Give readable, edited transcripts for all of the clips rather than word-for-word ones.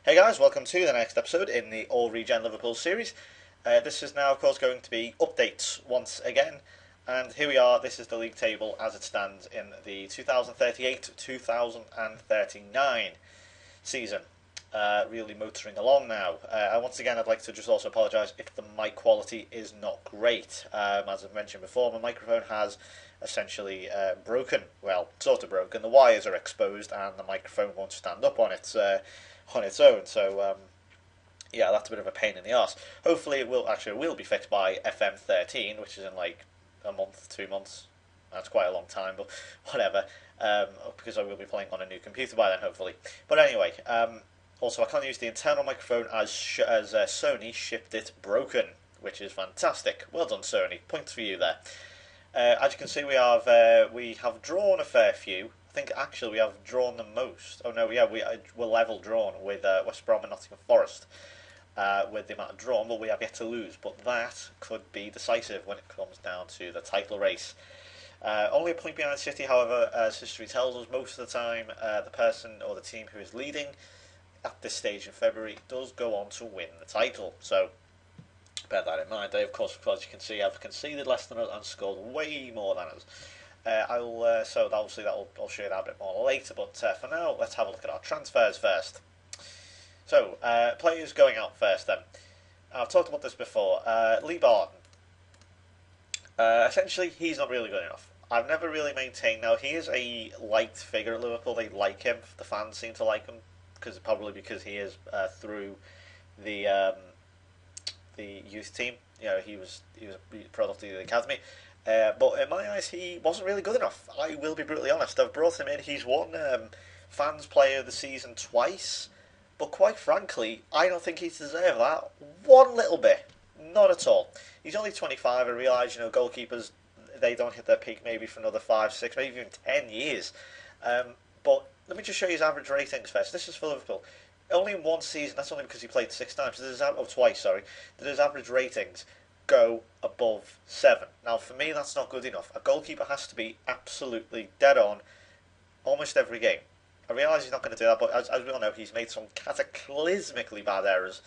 Hey guys, welcome to the next episode in the All-Regen Liverpool series. This is now, of course, going to be updates once again. And here we are, this is the league table as it stands in the 2038-2039 season. Really motoring along now. Once again, I'd like to just also apologise if the mic quality is not great. As I've mentioned before, my microphone has essentially broken. Well, sort of broken. The wires are exposed and the microphone won't stand up on its own. So yeah, that's a bit of a pain in the arse. Hopefully, it will be fixed by FM13, which is in like a month, 2 months. That's quite a long time, but whatever. Because I will be playing on a new computer by then, hopefully. But anyway, also I can't use the internal microphone as Sony shipped it broken, which is fantastic. Well done, Sony. Points for you there. As you can see, we have drawn a fair few. I think actually we have drawn the most. Oh no, yeah, we're level drawn with West Brom and Nottingham Forest with the amount of drawn, but we have yet to lose. But that could be decisive when it comes down to the title race. Only a point behind City, however, as history tells us, most of the time the person or the team who is leading at this stage in February does go on to win the title. So bear that in mind. They, of course, as you can see, have conceded less than us and scored way more than us. So obviously I'll show you that a bit more later. But for now, let's have a look at our transfers first. So players going out first. Then I've talked about this before. Lee Barton. Essentially, he's not really good enough. I've never really maintained. Now he is a liked figure at Liverpool. They like him. The fans seem to like him because he is through the youth team. You know, he was a product of the academy. But in my eyes, he wasn't really good enough. I will be brutally honest. I've brought him in. He's won Fans Player of the Season twice. But quite frankly, I don't think he's deserved that one little bit. Not at all. He's only 25. I realise, goalkeepers, they don't hit their peak maybe for another 5, 6, maybe even 10 years. But let me just show you his average ratings first. This is for Liverpool. Only in one season, that's only because he played 6 times. Twice, sorry. Did his average ratings go above 7. Now, for me, that's not good enough. A goalkeeper has to be absolutely dead on almost every game. I realise he's not going to do that, but as we all know, he's made some cataclysmically bad errors,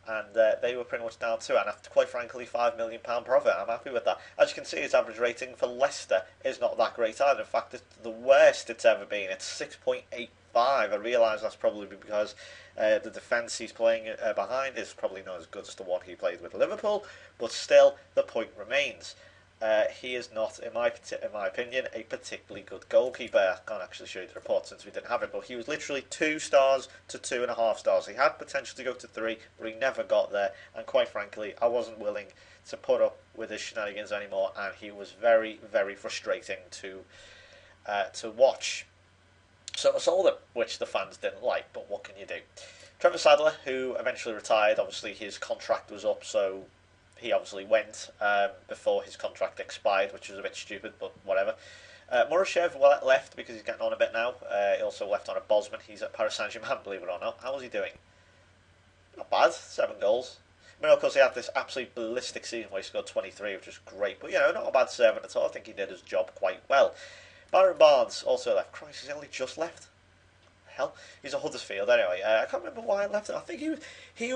and they were pretty much down to it. And after, quite frankly, £5 million profit, I'm happy with that. As you can see, his average rating for Leicester is not that great either. In fact, it's the worst it's ever been. It's 6.85. I realise that's probably because the defence he's playing behind is probably not as good as the one he played with Liverpool, but still, the point remains. He is not, in my opinion, a particularly good goalkeeper. I can't actually show you the report since we didn't have it, but he was literally 2 stars to 2.5 stars. He had potential to go to 3, but he never got there. And quite frankly, I wasn't willing to put up with his shenanigans anymore, and he was very, very frustrating to watch. So I sold him, which the fans didn't like, but what can you do? Trevor Sadler, who eventually retired, obviously his contract was up, so he obviously went before his contract expired, which was a bit stupid, but whatever. Murashev left because he's getting on a bit now. He also left on a Bosman. He's at Paris Saint-Germain, believe it or not. How was he doing? Not bad, 7 goals. I mean, of course, he had this absolute ballistic season where he scored 23, which was great. But, not a bad 7 at all. I think he did his job quite well. Baron Barnes also left. Christ, he's only just left. Hell, he's a Huddersfield anyway. I can't remember why I left him. I think he was he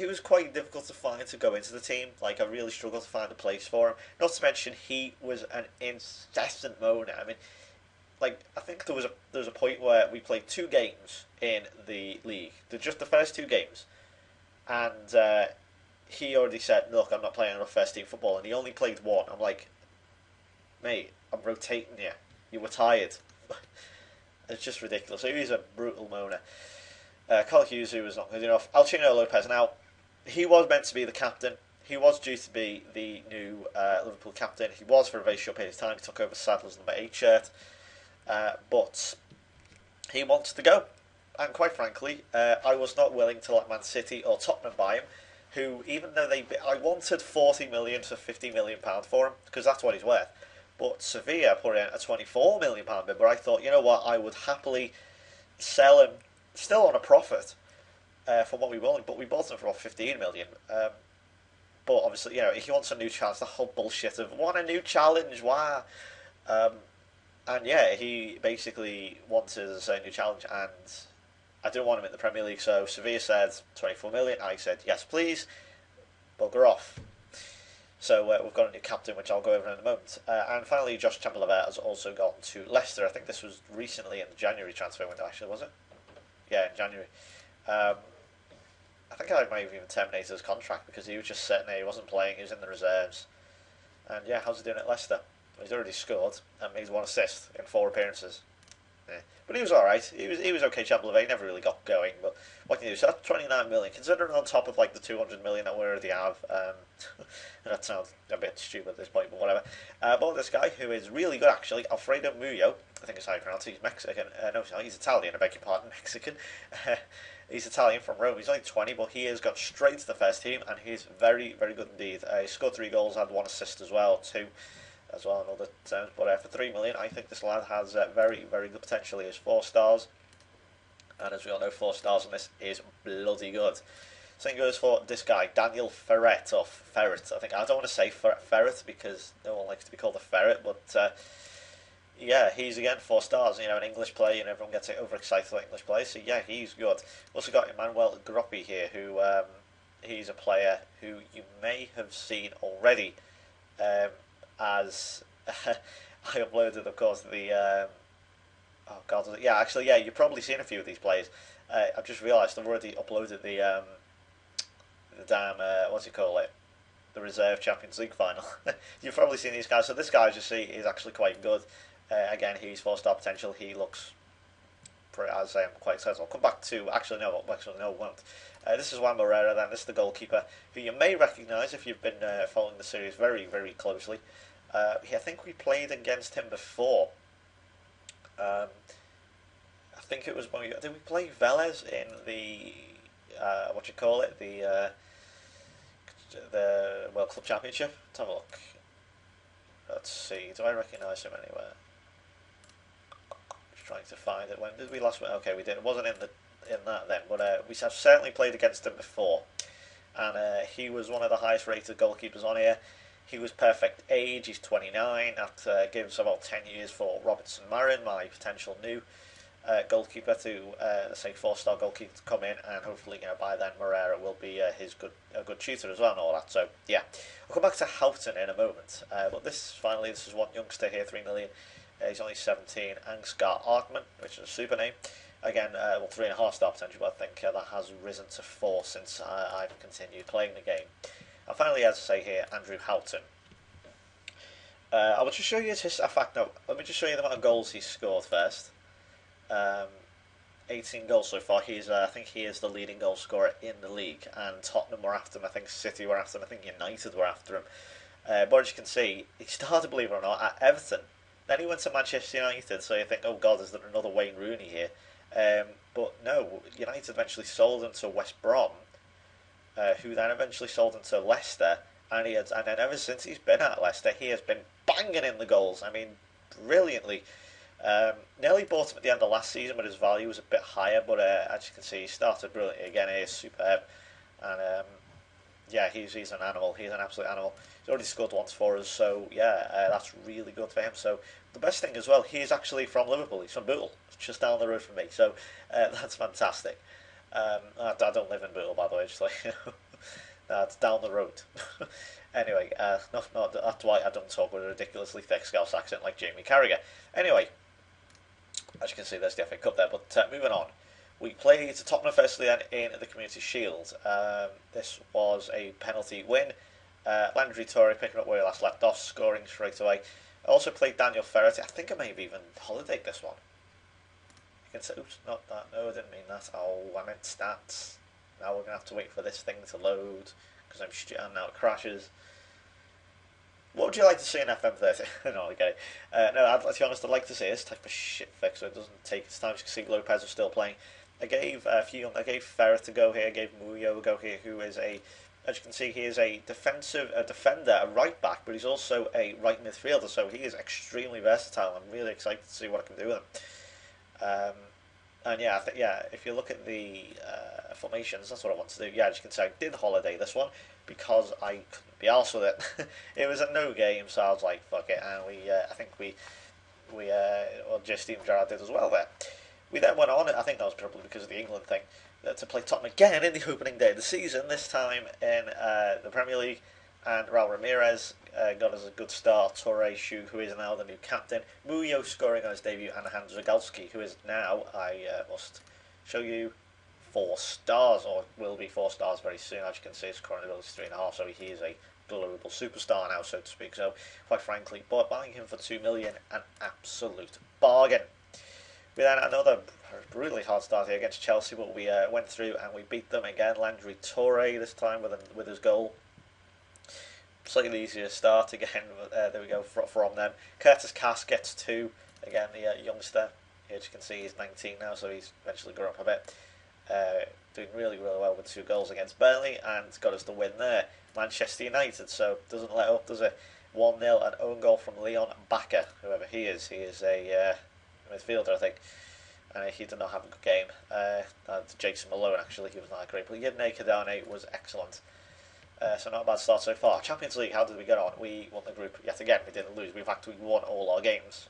was quite difficult to find to go into the team. Like, I really struggled to find a place for him. Not to mention, he was an incessant moaner. I mean, like, I think there was a point where we played 2 games in the league. Just the first 2 games, and he already said, "Look, I'm not playing enough first team football," and he only played 1. I'm like, mate, I'm rotating you. You were tired. It's just ridiculous. So he's a brutal moaner. Carl Hughes, who was not good enough. Alcino Lopez. Now, he was meant to be the captain. He was due to be the new Liverpool captain. He was for a very short period of time. He took over Sadler's number 8 shirt. But he wanted to go. And quite frankly, I was not willing to let Man City or Tottenham buy him, who, even though I wanted 40 million to 50 million pound for him, because that's what he's worth. But Sevilla put in a 24 million pound bid, but I thought, you know what, I would happily sell him still on a profit for what we wanted, but we bought him for about 15 million. But obviously, if he wants a new challenge, the whole bullshit of want a new challenge, why? And yeah, he basically wanted a new challenge, and I didn't want him in the Premier League, so Sevilla said 24 million. I said yes, please. Bugger off. So we've got a new captain, which I'll go over in a moment. And finally, Josh Chamberlain has also gone to Leicester. I think this was recently in the January transfer window, actually, was it? Yeah, in January. I think I might have even terminated his contract because he was just sitting there, he wasn't playing, he was in the reserves. And yeah, how's he doing at Leicester? Well, he's already scored and he's 1 assist in 4 appearances. Yeah. But he was alright. He was okay, Chamberlain. He never really got going. But what can you do? So that's 29 million. Considering on top of like the 200 million that we already have, that sounds a bit stupid at this point, but whatever. But this guy who is really good actually, Alfredo Muyo, I think is how you pronounce it. He's Mexican. No, he's Italian. I beg your pardon, Mexican. He's Italian from Rome. He's only 20, but he has got straight to the first team, and he's very, very good indeed. He scored 3 goals, had 1 assist as well, 2 as well in other terms. But for 3 million, I think this lad has very, very good potential. He has 4 stars, and as we all know, 4 stars on this is bloody good. Same goes for this guy, Daniel Ferret, or Ferret. I don't want to say Ferret because no one likes to be called a ferret, but yeah, he's again 4 stars. You know, an English player, and everyone gets overexcited about English players. So yeah, he's good. Also got Emmanuel Groppi here, who he's a player who you may have seen already, as I uploaded, of course, the oh god, yeah, actually, yeah, you've probably seen a few of these players. I've just realised I've already uploaded the damn what's it called it, the reserve Champions League final. You've probably seen these guys. So this guy, as you see, is actually quite good. Again, he's 4-star potential. He looks, as I say, I'm quite excited. I'll come back to won't. This is Juan Moreira. Then this is the goalkeeper, who you may recognise if you've been following the series very, very closely. I think we played against him before. I think it was when did we play Velez in the the World Club Championship? Let's have a look. Let's see. Do I recognise him anywhere? Just trying to find it. When did we last? Okay, we did. It wasn't in that then, but we have certainly played against him before, and he was one of the highest rated goalkeepers on here. He was perfect age. He's 29. That gives about 10 years for Robinson Marin, my potential new goalkeeper, to let's say 4-star goalkeeper to come in, and hopefully by then Moreira will be a good tutor as well and all that. So yeah, I'll come back to Houghton in a moment. But this is one youngster here, 3 million. He's only 17. Ansgar Artman, which is a super name. Again, 3.5-star potential, but I think that has risen to 4 since I've continued playing the game. And finally, as I say here, Andrew Houghton. I will just show you his. In fact, no. Let me just show you the amount of goals he's scored first. 18 goals so far. I think he is the leading goal scorer in the league, and Tottenham were after him. I think City were after him. I think United were after him. But as you can see, he started, believe it or not, at Everton. Then he went to Manchester United. So you think, oh God, is there another Wayne Rooney here? But no, United eventually sold him to West Brom, who then eventually sold him to Leicester, and then ever since he's been at Leicester, he has been banging in the goals. I mean, brilliantly. Nearly bought him at the end of last season, but his value was a bit higher. But as you can see, he started brilliantly again. He is superb, and yeah, he's an animal. He's an absolute animal. He's already scored once for us, so yeah, that's really good for him. So the best thing as well, he's actually from Liverpool. He's from Bootle, just down the road from me. So that's fantastic. I don't live in Bootle, by the way. Just like it's down the road. Anyway, that's why I don't talk with a ridiculously thick Scouse accent like Jamie Carragher. Anyway, as you can see, there's the FA Cup there. But moving on, we played Tottenham firstly then in the Community Shield. This was a penalty win. Landry Torre picking up where he last left off, scoring straight away. I also played Daniel Ferret. I think I may have even holidayed this one. You can say, oops, not that. No, I didn't mean that. Oh, I meant stats. Now we're going to have to wait for this thing to load because I'm stupid and now it crashes. What would you like to see in FM30? No, okay. No, to be honest, I'd like to see this type of shit fix so it doesn't take its time. As you can see, Lopez is still playing. I gave Ferret a go here. I gave Muyo a go here, who is as you can see, he is a defender, a right back, but he's also a right midfielder. So he is extremely versatile. I'm really excited to see what I can do with him. And yeah, if you look at the formations, that's what I want to do. Yeah, as you can see, I did holiday this one because I couldn't be arsed with it. It was a no game, so I was like, fuck it. And I think Steven Gerrard did as well there. We then went on, I think that was probably because of the England thing, to play Tottenham again in the opening day of the season, this time in the Premier League. And Raul Ramirez got us a good start. Torre Shu, who is now the new captain. Muyo scoring on his debut, and Hans Rogalski, who is now, I must show you, 4 stars, or will be 4 stars very soon. As you can see, his current ability is 3.5, so he is a global superstar now, so to speak. So, quite frankly, buying him for 2 million, an absolute bargain. We then had another really hard start here against Chelsea, but we went through and we beat them again. Landry Torre this time with his goal. Slightly easier start again. There we go from them. Curtis Cass gets 2 again. The youngster. Here, as you can see, he's 19 now, so he's eventually grown up a bit. Doing really well with 2 goals against Burnley and got us the win there. Manchester United, so doesn't let up, does it? 1-0, an own goal from Leon Bakker, whoever he is. He is a midfielder, I think. He did not have a good game. Jason Malone, actually, he was not great. But Yedne Kadane was excellent. So not a bad start so far. Champions League, how did we get on? We won the group yet again. We didn't lose. In fact, we won all our games.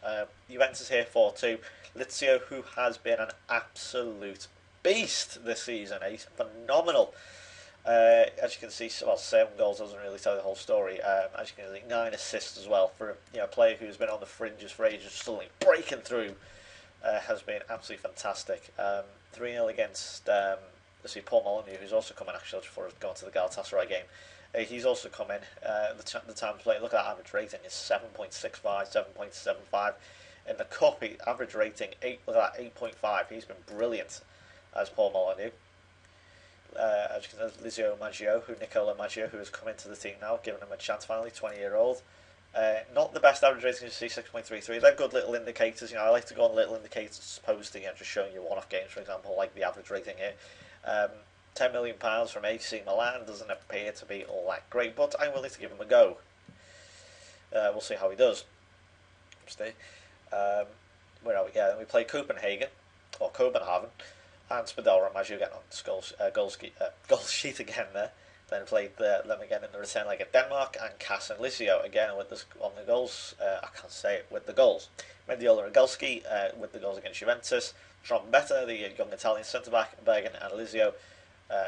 Juventus here 4-2. Lazio, who has been an absolute beast this season. He's phenomenal. As you can see, 7 goals doesn't really tell the whole story. As you can see, 9 assists as well for a player who's been on the fringes for ages, suddenly breaking through. Has been absolutely fantastic. 3-0 against Paul Molyneux, who's also coming actually before going to the Galatasaray game. He's also come in. The time to play, look at that average rating, is 7.65, 7.75. In the cup, average rating, look at that, 8.5. He's been brilliant as Paul Molyneux. As you can see, Nicola Maggio, who has come into the team now, giving him a chance finally, 20-year-old. Not the best average rating, you see, 6.33. They're good little indicators. I like to go on little indicators as opposed to just showing you one-off games, for example, like the average rating here. £10 million from AC Milan doesn't appear to be all that great, but I'm willing to give him a go. We'll see how he does. Where are we going? We play Copenhagen, and Spadell and Maggio getting on goal sheet again there. Then played them again in the return leg at Denmark, and Cass and Licio again with on the goals. I can't say it, with the goals. Mendiola Rogalski with the goals against Juventus. Trombetta, the young Italian centre-back, Bergen and Licio.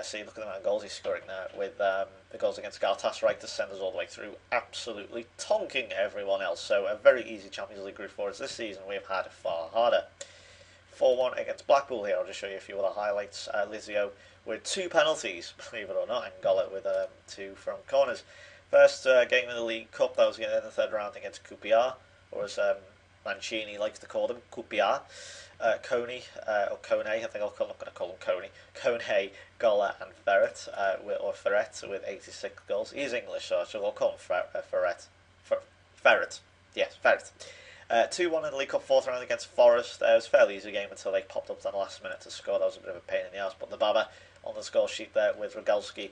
See, look at the amount of goals he's scoring now with the goals against Galatasaray to send us all the way through, absolutely tonking everyone else. So a very easy Champions League group for us this season. We've had far harder. 4-1 against Blackpool here. I'll just show you a few other highlights. Licio with 2 penalties, believe it or not, and Gollett with 2 from corners. First game in the League Cup, that was in the 3rd round against QPR, or as Mancini likes to call them, QPR. Coney, or Kone, I think I'm going to call him Coney. Kone, Golla and Ferret, or Ferret with 86 goals. He's English, so I'll call him Ferret. Ferret. Yes, Ferret. 2-1 in the League Cup 4th round against Forest. It was a fairly easy game until they popped up to the last minute to score. That was a bit of a pain in the arse. But the Baba on the score sheet there with Rogalski.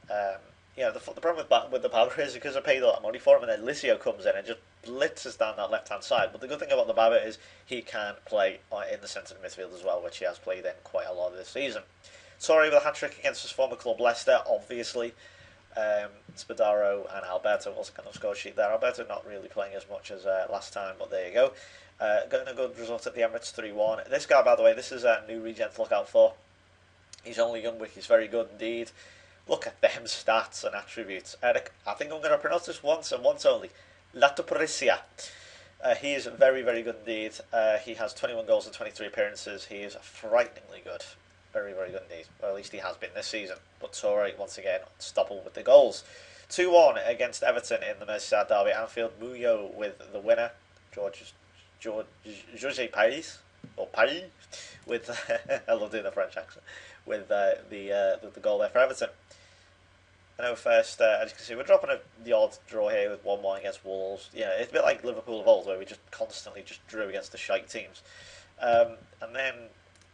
The problem with the Baba is because I paid all that money for him, and then Licio comes in and just blitzes down that left-hand side. But the good thing about the Baba is he can play in the centre of midfield as well, which he has played in quite a lot this season. Sorry with a hat-trick against his former club Leicester, obviously. Spadaro and Alberto also kind of score sheet there. Alberto not really playing as much as last time, but there you go. Getting a good result at the Emirates 3-1. This guy, by the way, this is a new regen to look out for. He's only young, but he's very good indeed. Look at them stats and attributes. Eric, I think I'm going to pronounce this once and once only. Latoprecia. He is very, very good indeed. He has 21 goals and 23 appearances. He is frighteningly good. Very, very good indeed. Well, at least he has been this season. But Torre, once again, unstoppable with the goals. 2-1 against Everton in the Merseyside derby. Anfield, Muyo with the winner. Jose Paris, or Paris, with I love doing the French accent, with the goal there for Everton. I know first, as you can see, we're dropping the odd draw here with 1-1 against Wolves. Yeah, it's a bit like Liverpool of old, where we just constantly just drew against the shite teams. And then,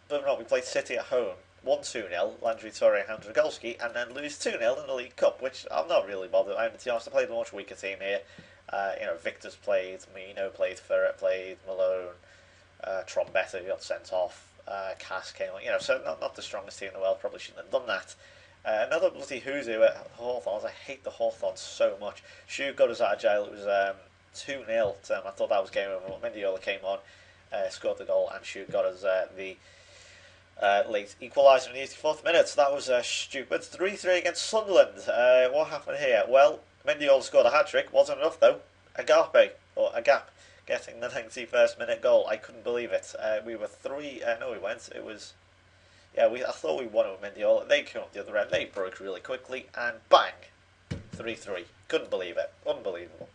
believe it or not, we played City at home, 1-2-0, Landry Torre and Hans Rogalski, and then lose 2-0 in the League Cup, which I'm not really bothered. To be honest, I played a much weaker team here. Victor's played, Mino played, Ferret played, Malone, Trombetta who got sent off, Cass came on, so not the strongest team in the world, probably shouldn't have done that. Another bloody Huzu at Hawthorns. I hate the Hawthorns so much. Shu got us out of jail. It was 2-0 to them. I thought that was game over. Mendiola came on. scored the goal, and Shute got us the late equaliser in the 84th minute. That was stupid. 3-3 against Sunderland. What happened here? Well, Mendiola scored a hat-trick. Wasn't enough, though. Agap, getting the 91st minute goal. I couldn't believe it. We were three... no, we weren't. It was... Yeah, I thought we won it with Mendiola. They came up the other end. They broke really quickly, and bang! 3-3. Couldn't believe it. Unbelievable.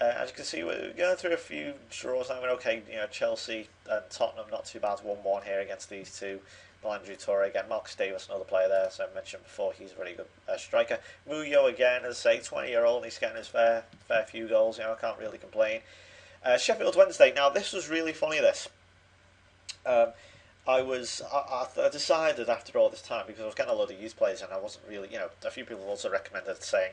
As you can see, we're going through a few draws. I mean, okay, Chelsea and Tottenham, not too bad. 1-1 here against these two. Landry Torre again. Marcus Davis, another player there, as I mentioned before, he's a very good striker. Muyo again, as I say, 20-year-old, he's getting his fair few goals. I can't really complain. Sheffield Wednesday. Now, this was really funny, this. I decided after all this time, because I was getting a lot of youth players and I wasn't really, a few people also recommended saying,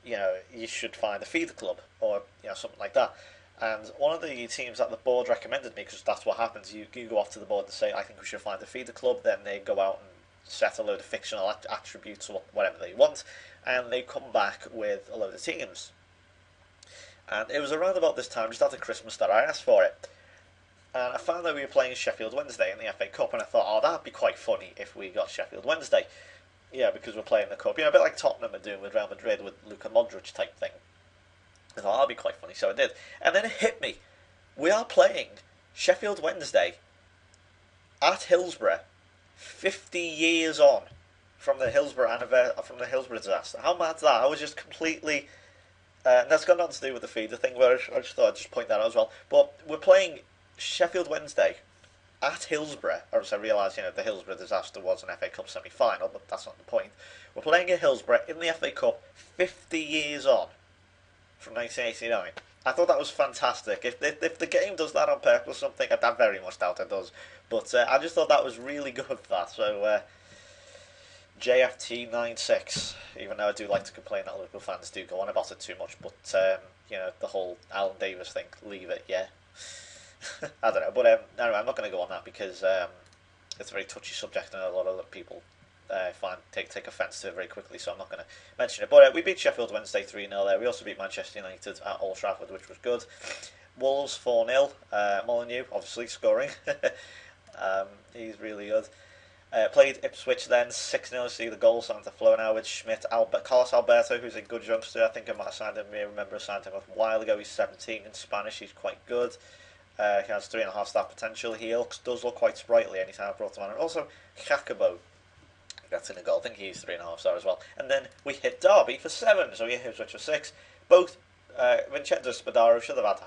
you should find a feeder club or, something like that. And one of the teams that the board recommended me, because that's what happens, you go off to the board and say, I think we should find a feeder club, then they go out and set a load of fictional attributes or whatever they want, and they come back with a load of teams. And it was around about this time, just after Christmas, that I asked for it. And I found that we were playing Sheffield Wednesday in the FA Cup, and I thought, that'd be quite funny if we got Sheffield Wednesday. Yeah, because we're playing the Cup. A bit like Tottenham are doing with Real Madrid with Luka Modric type thing. I thought, that'd be quite funny, so I did. And then it hit me. We are playing Sheffield Wednesday at Hillsborough, 50 years on from the Hillsborough disaster. How mad's that? I was just completely... and that's got nothing to do with the feeder thing, but I just thought I'd just point that out as well. But we're playing Sheffield Wednesday at Hillsborough. Or as I realised, the Hillsborough disaster was an FA Cup semi-final, but that's not the point. We're playing at Hillsborough in the FA Cup 50 years on from 1989. I thought that was fantastic. If the game does that on purpose or something, I very much doubt it does. But I just thought that was really good for that. So JFT 96. Even though I do like to complain that Liverpool fans do go on about it too much, but the whole Alan Davis thing, leave it. Yeah. I don't know, but anyway, I'm not going to go on that because it's a very touchy subject and a lot of people take offence to it very quickly, so I'm not going to mention it. But we beat Sheffield Wednesday 3-0 there. We also beat Manchester United at Old Trafford, which was good. Wolves 4-0. Molineux, obviously, scoring. He's really good. Played Ipswich then 6-0. See the goal starting to flow now with Schmidt. Carlos Alberto, who's a good youngster. I think I might have signed him. I remember I signed him a while ago. He's 17 in Spanish. He's quite good. He has 3.5 star potential. He does look quite sprightly anytime I brought him on. And also, Jacobo gets in a goal. I think he's 3.5 star as well. And then we hit Derby for 7, so we hit Ipswich for 6. Both Vincenzo Spadaro should have had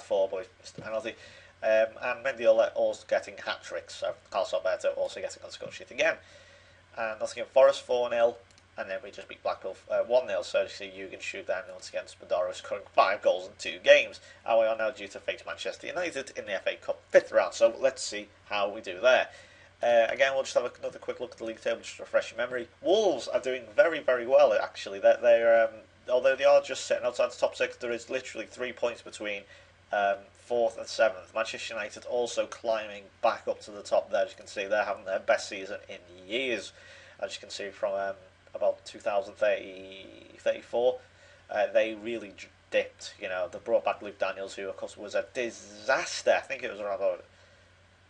4, but he missed the penalty. And Mendiola also getting hat tricks. So Carlos Alberto also getting on the score sheet again. And Nottingham Forest 4-0. And then we just beat Blackpool 1-0. So you see Jürgen Schutt down once again. Spadaro scoring 5 goals in 2 games. And we are now due to face Manchester United in the FA Cup 5th round. So let's see how we do there. Again, we'll just have another quick look at the league table just to refresh your memory. Wolves are doing very, very well, actually. They're although they are just sitting outside the top 6, there is literally 3 points between 4th and 7th. Manchester United also climbing back up to the top there. As you can see, they're having their best season in years. As you can see from about 2034, they really dipped. They brought back Luke Daniels, who of course was a disaster. I think it was around about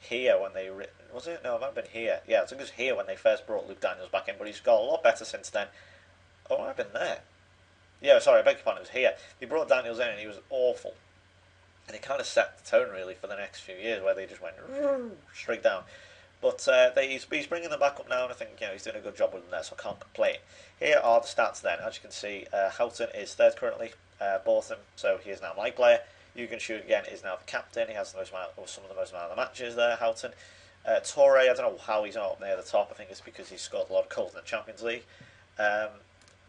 here when they was it? No, it might have been here. Yeah, I think it was here when they first brought Luke Daniels back in, but he's got a lot better since then. Oh, it might have been there. Yeah, sorry, I beg your pardon, it was here. They brought Daniels in and he was awful. And it kind of set the tone really for the next few years, where they just went straight down. But he's bringing them back up now, and I think he's doing a good job with them there, so I can't complain. Here are the stats then. As you can see, Houghton is third currently, Botham, so he is now my player. Jürgen Schutt again is now the captain. He has some of the most amount of the matches there, Houghton. Torre, I don't know how he's not up near the top. I think it's because he's scored a lot of goals in the Champions League.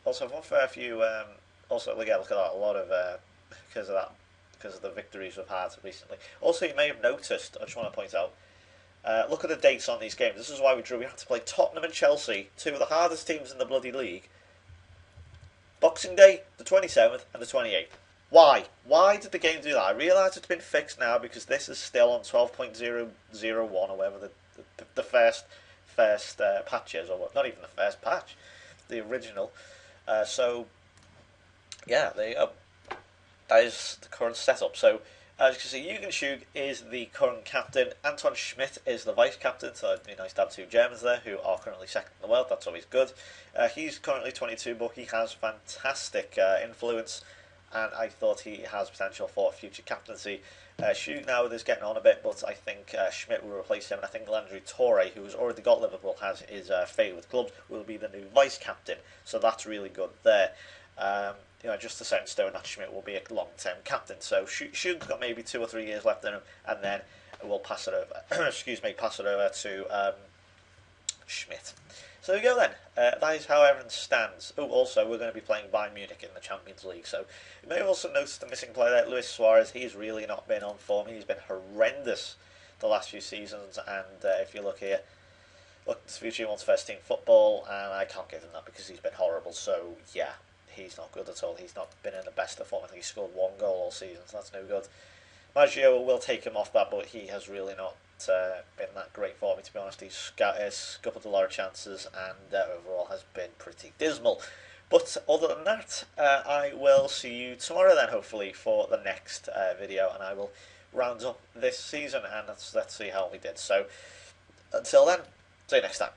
Also, one fair few. Also, look at that, a lot of because of the victories we've had recently. Also, you may have noticed, I just want to point out, look at the dates on these games. This is why we drew. We had to play Tottenham and Chelsea, 2 of the hardest teams in the bloody league. Boxing Day, the 27th and the 28th. Why? Why did the game do that? I realise it's been fixed now because this is still on 12.001 or whatever the first patch is, or not even the first patch, the original. So, yeah, that is the current setup. So, As you can see, Jürgen Schug is the current captain. Anton Schmidt is the vice captain. So it'd be nice to have two Germans there who are currently second in the world. That's always good. He's currently 22, but he has fantastic influence, and I thought he has potential for future captaincy. Schug now is getting on a bit, but I think Schmidt will replace him, and I think Landry Torre, who has already got Liverpool, has his favourite club, will be the new vice captain. So that's really good there. Just to set in stone that Schmidt will be a long-term captain. So Schug's got maybe 2 or 3 years left in him, and then we'll pass it over. Excuse me, pass it over to Schmidt. So there we go then. That is how everything stands. Oh, also we're going to be playing Bayern Munich in the Champions League. So you may have also noticed the missing player there, Luis Suarez. He's really not been on form. He's been horrendous the last few seasons. And if you look here, look, this future wants first team football, and I can't give him that because he's been horrible. So yeah. He's not good at all. He's not been in the best of form. I think he scored 1 goal all season, so that's no good. Maggio will take him off that, but he has really not been that great for me, to be honest. He's scuppered a lot of chances and overall has been pretty dismal. But other than that, I will see you tomorrow then, hopefully, for the next video, and I will round up this season, and let's see how we did. So, until then, see you next time.